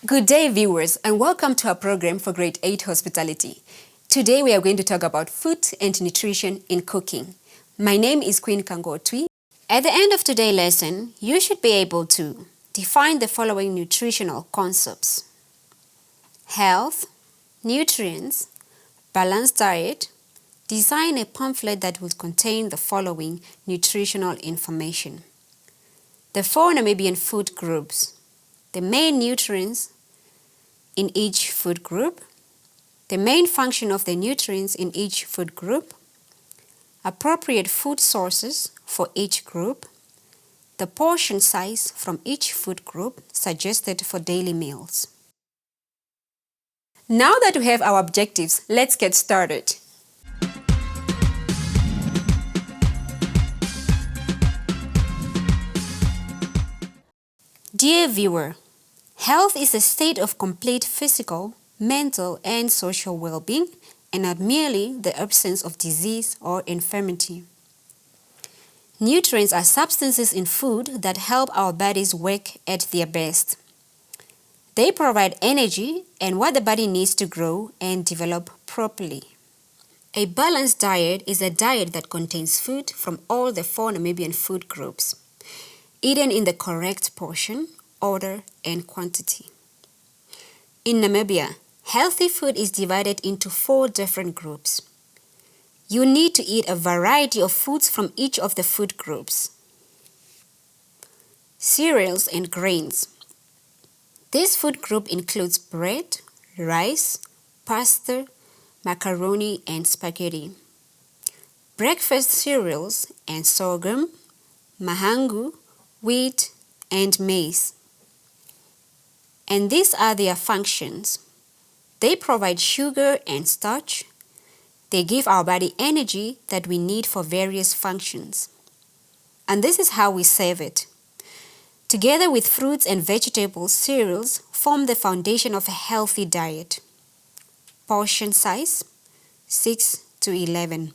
Good day, viewers, and welcome to our program for Grade 8 Hospitality. Today we are going to talk about food and nutrition in cooking. My name is Queen Kangotwi. At the end of today's lesson, you should be able to define the following nutritional concepts: health, nutrients, balanced diet. Design a pamphlet that will contain the following nutritional information: the 4 Namibian food groups, the main nutrients in each food group, the main function of the nutrients in each food group, appropriate food sources for each group, the portion size from each food group suggested for daily meals. Now that we have our objectives, let's get started. Dear viewer, health is a state of complete physical, mental, and social well-being, and not merely the absence of disease or infirmity. Nutrients are substances in food that help our bodies work at their best. They provide energy and what the body needs to grow and develop properly. A balanced diet is a diet that contains food from all the 4 Namibian food groups, eaten in the correct portion, order, and quantity. In Namibia, healthy food is divided into 4 different groups. You need to eat a variety of foods from each of the food groups. Cereals and grains. This food group includes bread, rice, pasta, macaroni, and spaghetti. Breakfast cereals and sorghum, mahangu, wheat, and maize. And these are their functions. They provide sugar and starch. They give our body energy that we need for various functions. And this is how we serve it. Together with fruits and vegetables, cereals form the foundation of a healthy diet. Portion size, 6 to 11.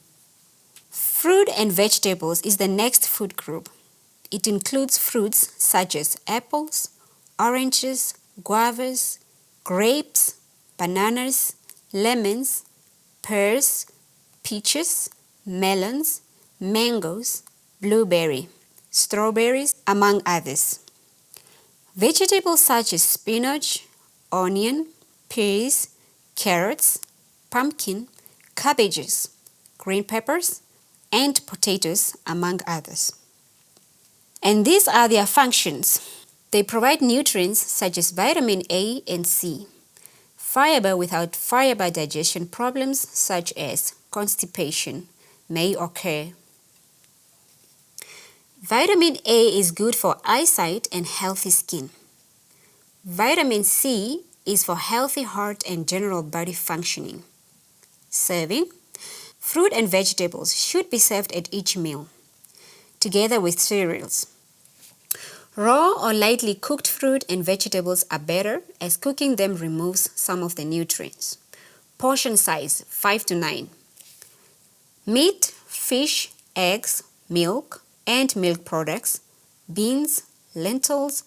Fruit and vegetables is the next food group. It includes fruits such as apples, oranges, guavas, grapes, bananas, lemons, pears, peaches, melons, mangoes, blueberry, strawberries, among others. Vegetables such as spinach, onion, peas, carrots, pumpkin, cabbages, green peppers, and potatoes, among others. And these are their functions. They provide nutrients such as vitamin A and C, fiber without fiber digestion problems such as constipation may occur. Vitamin A is good for eyesight and healthy skin. Vitamin C is for healthy heart and general body functioning. Serving. Fruit and vegetables should be served at each meal, together with cereals. Raw or lightly cooked fruit and vegetables are better as cooking them removes some of the nutrients. Portion size 5 to 9. Meat, fish, eggs, milk and milk products, beans, lentils,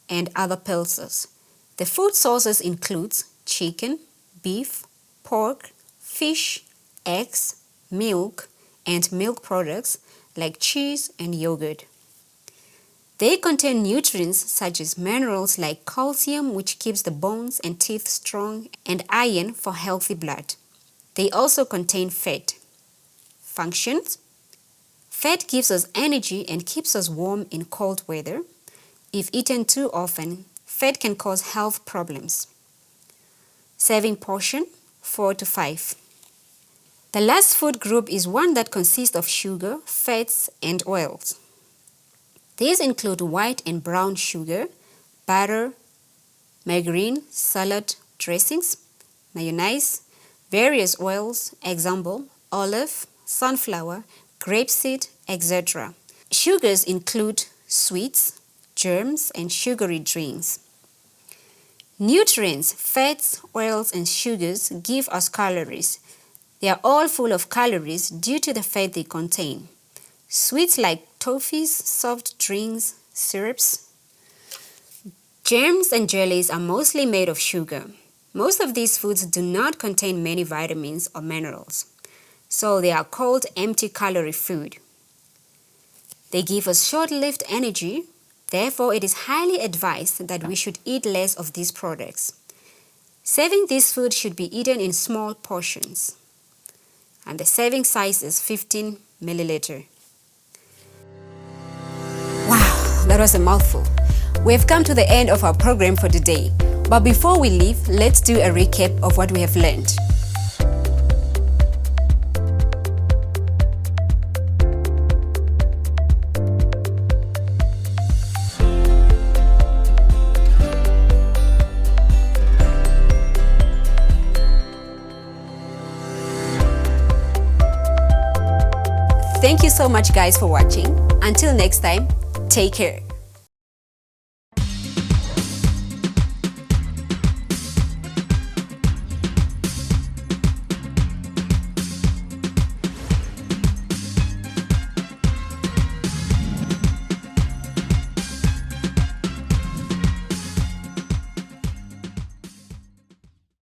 and other pulses. The food sources includes chicken, beef, pork, fish, eggs, milk, and milk products like cheese and yogurt. They contain nutrients such as minerals like calcium, which keeps the bones and teeth strong, and iron for healthy blood. They also contain fat. Functions. Fat gives us energy and keeps us warm in cold weather. If eaten too often, fat can cause health problems. Serving portion 4 to 5. The last food group is one that consists of sugar, fats, and oils. These include white and brown sugar, butter, margarine, salad dressings, mayonnaise, various oils, example, olive, sunflower, grapeseed, etc. Sugars include sweets, germs, and sugary drinks. Nutrients, fats, oils, and sugars give us calories. They are all full of calories due to the fat they contain. Sweets like toffees, soft drinks, syrups, Jams and jellies are mostly made of sugar. Most of these foods do not contain many vitamins or minerals, so they are called empty calorie food. They give us short-lived energy, therefore it is highly advised that we should eat less of these products. Serving this food should be eaten in small portions, and the serving size is 15 milliliter. Wow, that was a mouthful. We have come to the end of our program for today. But before we leave, let's do a recap of what we have learned. Thank you so much, guys, for watching. Until next time, take care.